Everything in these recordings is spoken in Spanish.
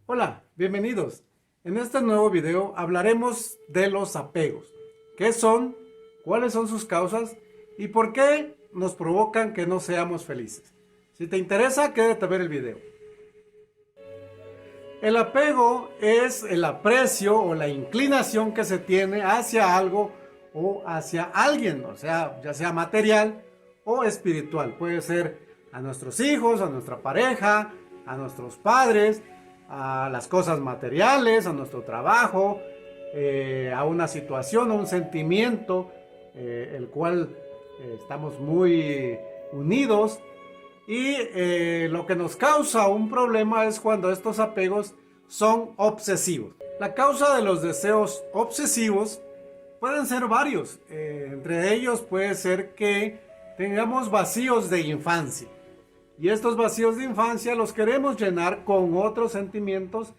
Hola, bienvenidos. En este nuevo video hablaremos de los apegos. ¿Qué son? ¿Cuáles son sus causas? ¿Y por qué nos provocan que no seamos felices? Si te interesa, quédate a ver el video. El apego es el aprecio o la inclinación que se tiene hacia algo o hacia alguien, o sea, ya sea material o espiritual. Puede ser a nuestros hijos, a nuestra pareja, a nuestros padres, a las cosas materiales, a nuestro trabajo, a una situación, a un sentimiento, el cual estamos muy unidos. Y lo que nos causa un problema es cuando estos apegos son obsesivos. La causa de los deseos obsesivos pueden ser varios. Entre ellos puede ser que tengamos vacíos de infancia. Y estos vacíos de infancia los queremos llenar con otros sentimientos,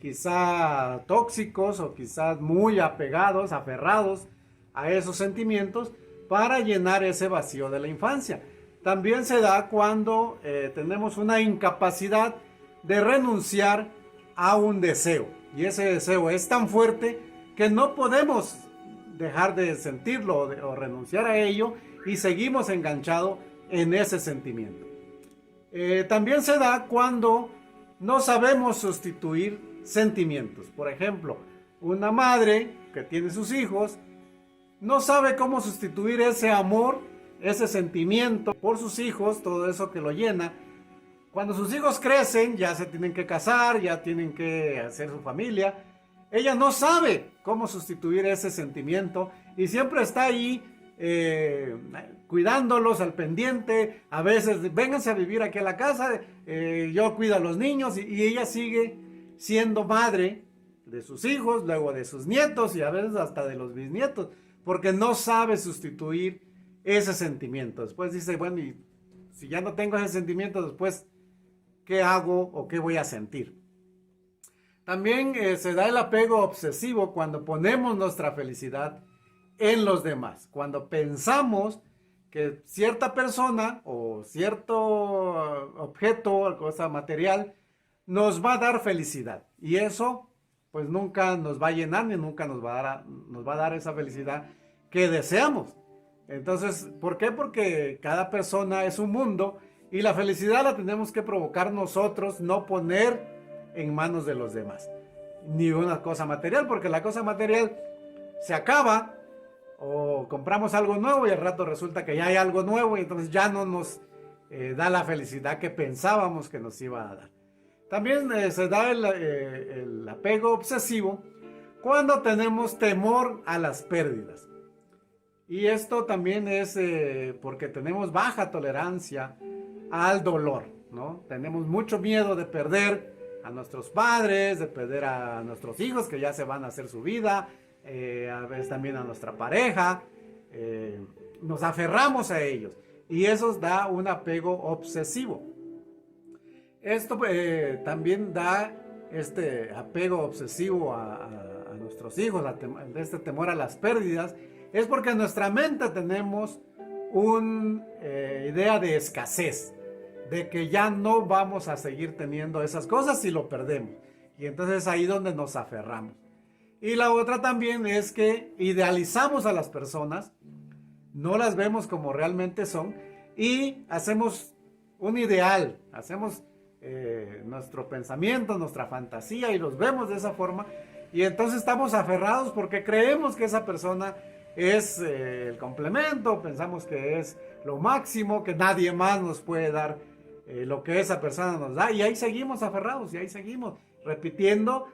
quizá tóxicos o quizás muy apegados, aferrados a esos sentimientos para llenar ese vacío de la infancia. También se da cuando tenemos una incapacidad de renunciar a un deseo. Y ese deseo es tan fuerte que no podemos dejar de sentirlo o renunciar a ello y seguimos enganchados en ese sentimiento. También se da cuando no sabemos sustituir sentimientos. Por ejemplo, una madre que tiene sus hijos no sabe cómo sustituir ese amor, ese sentimiento por sus hijos, todo eso que lo llena. Cuando sus hijos crecen, ya se tienen que casar, ya tienen que hacer su familia. Ella no sabe cómo sustituir ese sentimiento y siempre está ahí cuidándolos al pendiente. A veces, vénganse a vivir aquí a la casa, yo cuido a los niños y ella sigue siendo madre de sus hijos, luego de sus nietos y a veces hasta de los bisnietos, porque no sabe sustituir ese sentimiento. Después dice, bueno, y si ya no tengo ese sentimiento, después, ¿qué hago o qué voy a sentir? También se da el apego obsesivo cuando ponemos nuestra felicidad en los demás. Cuando pensamos que cierta persona o cierto objeto o cosa material nos va a dar felicidad. Y eso pues nunca nos va a llenar ni nunca nos va a dar esa felicidad que deseamos. Entonces, ¿por qué? Porque cada persona es un mundo y la felicidad la tenemos que provocar nosotros, no poner en manos de los demás. Ni una cosa material, porque la cosa material se acaba o compramos algo nuevo y al rato resulta que ya hay algo nuevo y entonces ya no nos da la felicidad que pensábamos que nos iba a dar. También se da el apego obsesivo cuando tenemos temor a las pérdidas. Y esto también es porque tenemos baja tolerancia al dolor, ¿no? Tenemos mucho miedo de perder a nuestros padres, de perder a nuestros hijos que ya se van a hacer su vida, a veces también a nuestra pareja, nos aferramos a ellos y eso da un apego obsesivo. Esto también da este apego obsesivo a nuestros hijos, este temor a las pérdidas, es porque en nuestra mente tenemos una idea de escasez, de que ya no vamos a seguir teniendo esas cosas si lo perdemos. Y entonces es ahí donde nos aferramos. Y la otra también es que idealizamos a las personas, no las vemos como realmente son y hacemos un ideal, hacemos nuestro pensamiento, nuestra fantasía y los vemos de esa forma y entonces estamos aferrados porque creemos que esa persona es el complemento, pensamos que es lo máximo, que nadie más nos puede dar lo que esa persona nos da y ahí seguimos aferrados y ahí seguimos repitiendo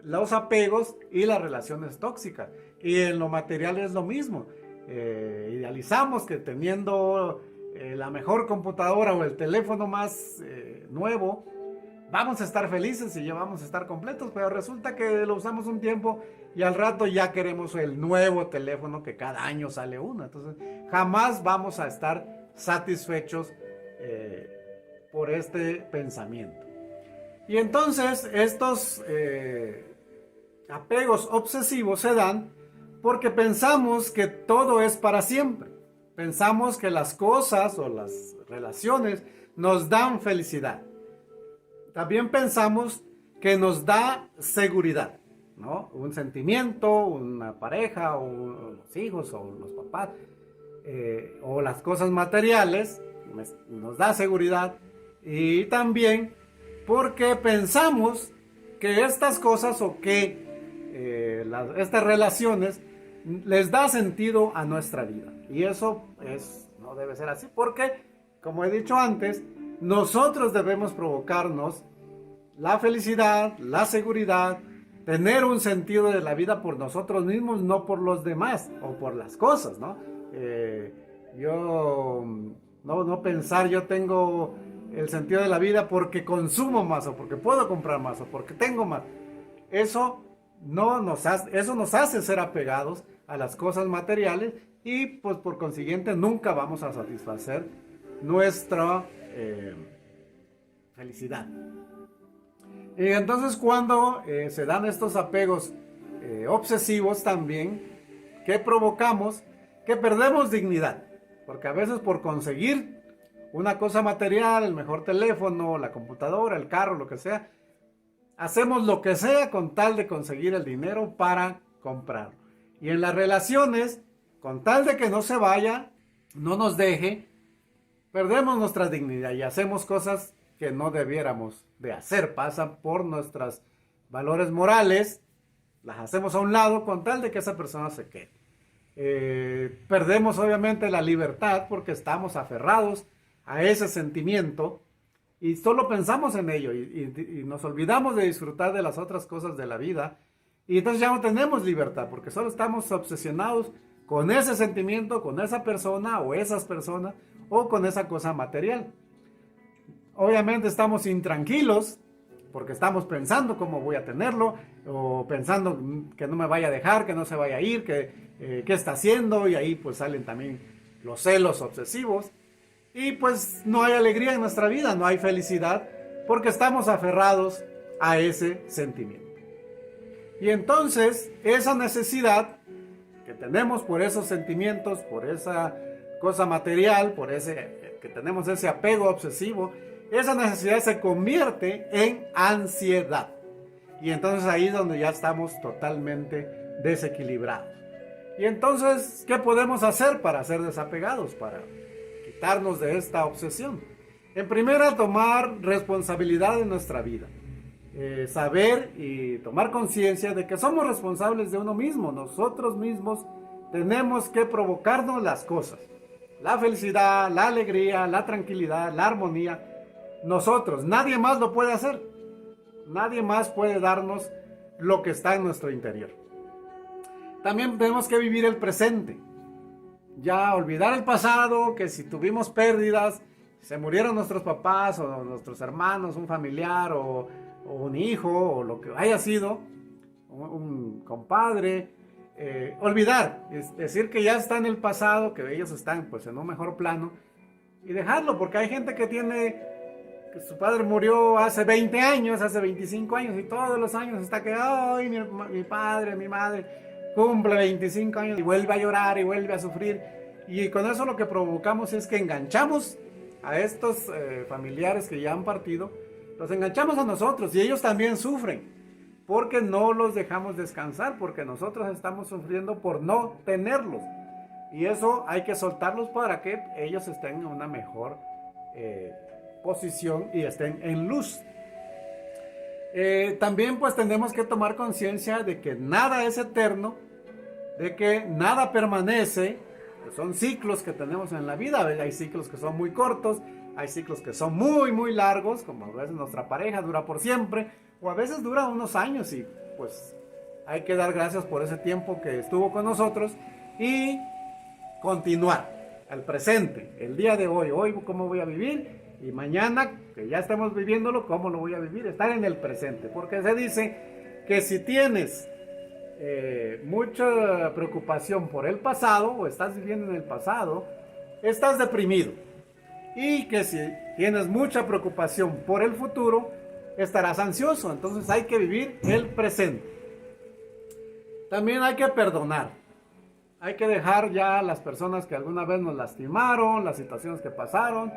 los apegos y las relaciones tóxicas. Y en lo material es lo mismo. Idealizamos que teniendo la mejor computadora o el teléfono más nuevo, vamos a estar felices y ya vamos a estar completos, pero resulta que lo usamos un tiempo y al rato ya queremos el nuevo teléfono que cada año sale uno. Entonces jamás vamos a estar satisfechos por este pensamiento. Y entonces estos apegos obsesivos se dan porque pensamos que todo es para siempre. Pensamos que las cosas o las relaciones nos dan felicidad. También pensamos que nos da seguridad, ¿no? Un sentimiento, una pareja, o los hijos, o los papás, o las cosas materiales, nos da seguridad. Y también porque pensamos que estas cosas o que estas relaciones les da sentido a nuestra vida. Y eso no debe ser así, porque, como he dicho antes, nosotros debemos provocarnos la felicidad, la seguridad, tener un sentido de la vida por nosotros mismos, no por los demás o por las cosas, ¿no? No pensar yo tengo el sentido de la vida porque consumo más, o porque puedo comprar más, o porque tengo más. Eso nos hace ser apegados a las cosas materiales, y pues por consiguiente nunca vamos a satisfacer nuestra felicidad. Y entonces cuando se dan estos apegos obsesivos también, que provocamos que perdemos dignidad, porque a veces por conseguir una cosa material, el mejor teléfono, la computadora, el carro, lo que sea, hacemos lo que sea con tal de conseguir el dinero para comprarlo. Y en las relaciones, con tal de que no se vaya, no nos deje, perdemos nuestra dignidad y hacemos cosas que no debiéramos de hacer. Pasan por nuestros valores morales, las hacemos a un lado con tal de que esa persona se quede. Perdemos obviamente la libertad porque estamos aferrados a ese sentimiento y solo pensamos en ello, y nos olvidamos de disfrutar de las otras cosas de la vida, y entonces ya no tenemos libertad porque solo estamos obsesionados con ese sentimiento, con esa persona o esas personas, o con esa cosa material. Obviamente estamos intranquilos porque estamos pensando cómo voy a tenerlo, o pensando que no me vaya a dejar, que no se vaya a ir, qué está haciendo, y ahí pues salen también los celos obsesivos. Y pues no hay alegría en nuestra vida, no hay felicidad, porque estamos aferrados a ese sentimiento. Y entonces esa necesidad que tenemos por esos sentimientos, por esa cosa material, por que tenemos ese apego obsesivo, esa necesidad se convierte en ansiedad. Y entonces ahí es donde ya estamos totalmente desequilibrados. Y entonces, ¿qué podemos hacer para ser desapegados, para quitarnos de esta obsesión? En primera, tomar responsabilidad de nuestra vida. Saber y tomar conciencia de que somos responsables de uno mismo. Nosotros mismos tenemos que provocarnos las cosas. La felicidad, la alegría, la tranquilidad, la armonía. Nosotros, nadie más lo puede hacer. Nadie más puede darnos lo que está en nuestro interior. También tenemos que vivir el presente. Ya olvidar el pasado, que si tuvimos pérdidas, se murieron nuestros papás o nuestros hermanos, un familiar o un hijo o lo que haya sido, un compadre, olvidar, es decir que ya está en el pasado, que ellos están pues en un mejor plano, y dejarlo, porque hay gente que su padre murió hace 20 años, hace 25 años, y todos los años está que, ay, mi padre, mi madre cumple 25 años y vuelve a llorar y vuelve a sufrir, y con eso lo que provocamos es que enganchamos a estos familiares que ya han partido, los enganchamos a nosotros, y ellos también sufren porque no los dejamos descansar, porque nosotros estamos sufriendo por no tenerlos, y eso hay que soltarlos para que ellos estén en una mejor posición y estén en luz. También pues tenemos que tomar conciencia de que nada es eterno, de que nada permanece, que son ciclos que tenemos en la vida. Hay ciclos que son muy cortos, hay ciclos que son muy muy largos, como a veces nuestra pareja dura por siempre, o a veces dura unos años, y pues hay que dar gracias por ese tiempo que estuvo con nosotros y continuar al presente, el día de hoy cómo voy a vivir, y mañana que ya estamos viviéndolo, cómo lo voy a vivir, estar en el presente, porque se dice que si tienes mucha preocupación por el pasado, o estás viviendo en el pasado, estás deprimido, y que si tienes mucha preocupación por el futuro, estarás ansioso. Entonces hay que vivir el presente. También hay que perdonar. Hay que dejar ya a las personas que alguna vez nos lastimaron, las situaciones que pasaron,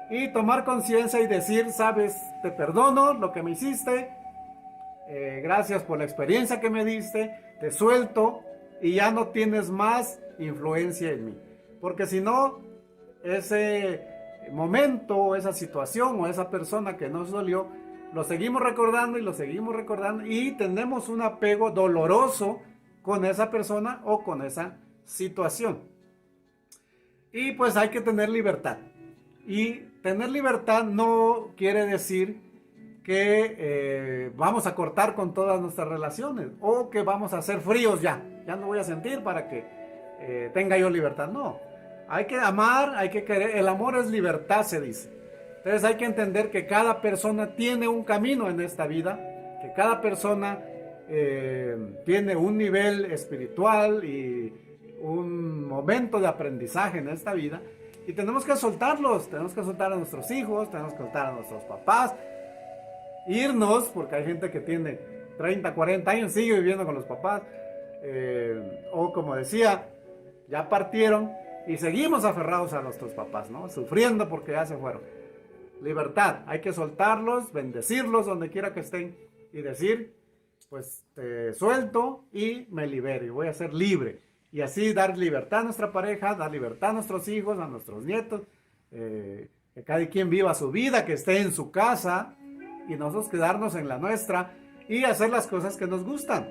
y tomar conciencia y decir, sabes, te perdono lo que me hiciste, gracias por la experiencia que me diste, te suelto y ya no tienes más influencia en mí. Porque si no, ese momento, esa situación o esa persona que nos dolió, lo seguimos recordando y lo seguimos recordando y tenemos un apego doloroso con esa persona o con esa situación. Y pues hay que tener libertad. Y tener libertad no quiere decir que vamos a cortar con todas nuestras relaciones o que vamos a ser fríos ya no voy a sentir para que tenga yo libertad. No, hay que amar, hay que querer. El amor es libertad, se dice. Entonces hay que entender que cada persona tiene un camino en esta vida, que cada persona tiene un nivel espiritual y un momento de aprendizaje en esta vida, y tenemos que soltarlos, tenemos que soltar a nuestros hijos, tenemos que soltar a nuestros papás, irnos, porque hay gente que tiene 30, 40 años, sigue viviendo con los papás, o como decía, ya partieron y seguimos aferrados a nuestros papás, ¿no? Sufriendo porque ya se fueron. Libertad, hay que soltarlos, bendecirlos donde quiera que estén y decir, pues te suelto y me libero y voy a ser libre. Y así dar libertad a nuestra pareja, dar libertad a nuestros hijos, a nuestros nietos, que cada quien viva su vida, que esté en su casa y nosotros quedarnos en la nuestra y hacer las cosas que nos gustan.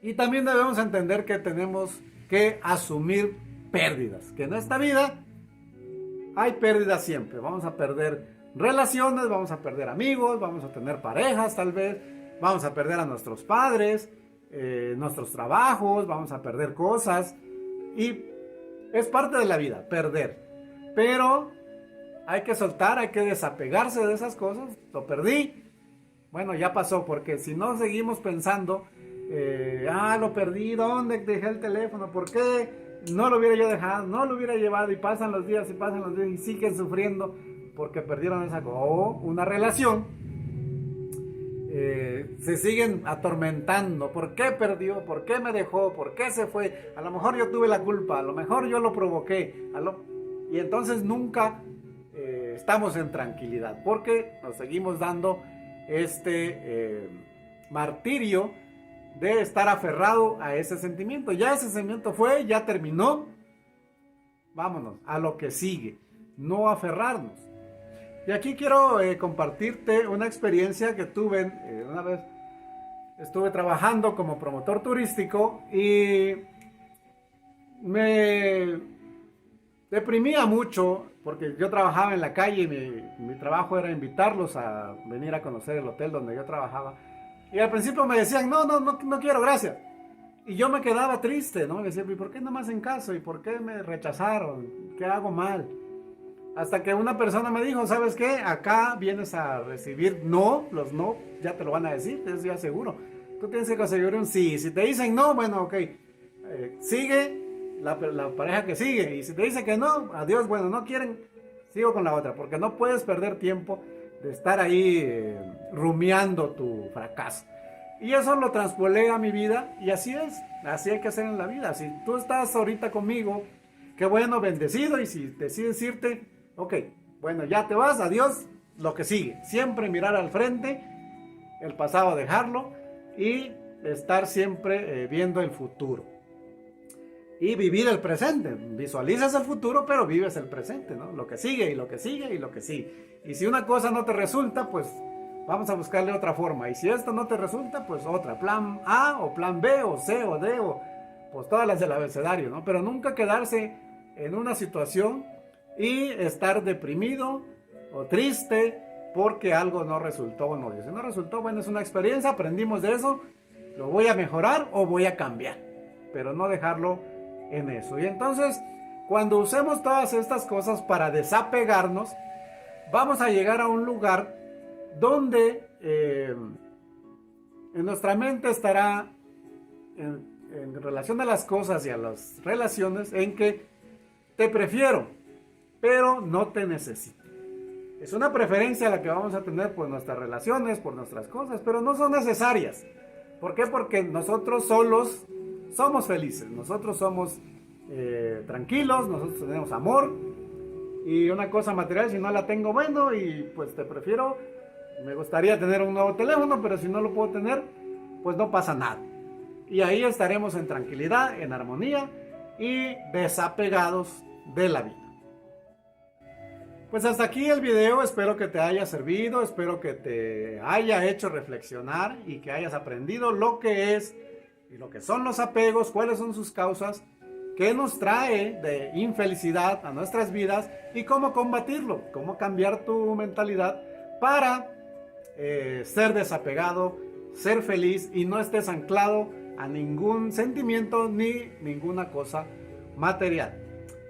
Y también debemos entender que tenemos que asumir pérdidas, que en esta vida hay pérdidas siempre. Vamos a perder relaciones, vamos a perder amigos, vamos a tener parejas tal vez, vamos a perder a nuestros padres, nuestros trabajos, vamos a perder cosas y es parte de la vida, perder. Pero hay que soltar, hay que desapegarse de esas cosas. Lo perdí, bueno, ya pasó, porque si no seguimos pensando, lo perdí, ¿dónde dejé el teléfono? ¿Por qué no lo hubiera yo dejado? No lo hubiera llevado, y pasan los días y siguen sufriendo porque perdieron esa cosa. O una relación, se siguen atormentando. ¿Por qué perdió? ¿Por qué me dejó? ¿Por qué se fue? A lo mejor yo tuve la culpa, a lo mejor yo lo provoqué. Y entonces nunca estamos en tranquilidad, porque nos seguimos dando este martirio de estar aferrado a ese sentimiento. Ya ese sentimiento fue, ya terminó. Vámonos a lo que sigue, no aferrarnos. Y aquí quiero compartirte una experiencia que tuve. Una vez estuve trabajando como promotor turístico y me deprimía mucho porque yo trabajaba en la calle y mi trabajo era invitarlos a venir a conocer el hotel donde yo trabajaba. Y al principio me decían, no quiero, gracias. Y yo me quedaba triste, ¿no? Me decía, ¿y por qué no me hacen caso? ¿Y por qué me rechazaron? ¿Qué hago mal? Hasta que una persona me dijo, ¿sabes qué? Acá vienes a recibir los no, ya te lo van a decir, eso ya seguro. Tú tienes que conseguir un sí. Si te dicen no, bueno, ok. Sigue la pareja que sigue. Y si te dice que no, adiós, bueno, no quieren, sigo con la otra. Porque no puedes perder tiempo de estar ahí rumiando tu fracaso. Y eso lo traspolé a mi vida y así es, así hay que hacer en la vida. Si tú estás ahorita conmigo, qué bueno, bendecido, y si decides irte, ok, bueno, ya te vas, adiós, lo que sigue. Siempre mirar al frente, el pasado dejarlo y estar siempre viendo el futuro. Y vivir el presente. Visualizas el futuro, pero vives el presente, ¿no? Lo que sigue y lo que sigue y lo que sigue. Y si una cosa no te resulta, pues vamos a buscarle otra forma. Y si esto no te resulta, pues otra. Plan A o plan B o C o D o pues todas las del abecedario, ¿no? Pero nunca quedarse en una situación y estar deprimido o triste porque algo no resultó o no. Y si no resultó, bueno, es una experiencia, aprendimos de eso, lo voy a mejorar o voy a cambiar. Pero no dejarlo en eso. Y entonces, cuando usemos todas estas cosas para desapegarnos, vamos a llegar a un lugar donde en nuestra mente estará en relación a las cosas y a las relaciones en que te prefiero, pero no te necesito. Es una preferencia la que vamos a tener por nuestras relaciones, por nuestras cosas, pero no son necesarias. ¿Por qué? Porque nosotros solos somos felices, nosotros somos tranquilos, nosotros tenemos amor. Y una cosa material, si no la tengo, bueno, y pues te prefiero Me gustaría tener un nuevo teléfono, pero si no lo puedo tener, pues no pasa nada. Y ahí estaremos en tranquilidad, en armonía y desapegados de la vida. Pues hasta aquí el video, espero que te haya servido, espero que te haya hecho reflexionar y que hayas aprendido lo que es y lo que son los apegos, cuáles son sus causas, qué nos trae de infelicidad a nuestras vidas y cómo combatirlo, cómo cambiar tu mentalidad para ser desapegado, ser feliz y no estés anclado a ningún sentimiento ni ninguna cosa material.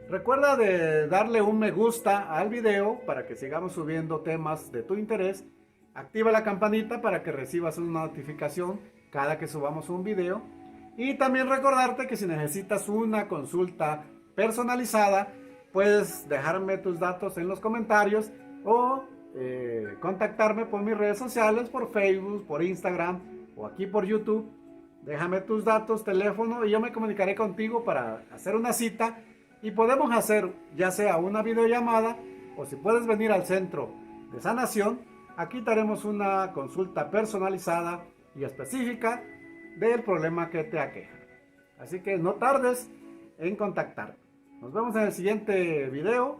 Recuerda de darle un me gusta al video para que sigamos subiendo temas de tu interés. Activa la campanita para que recibas una notificación cada que subamos un video. Y también recordarte que si necesitas una consulta personalizada, puedes dejarme tus datos en los comentarios o contactarme por mis redes sociales, por Facebook, por Instagram o aquí por YouTube. Déjame tus datos, teléfono y yo me comunicaré contigo para hacer una cita y podemos hacer ya sea una videollamada o si puedes venir al centro de sanación, aquí te haremos una consulta personalizada y específica del problema que te aqueja. Así que no tardes en contactar. Nos vemos en el siguiente video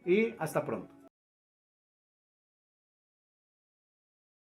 y hasta pronto.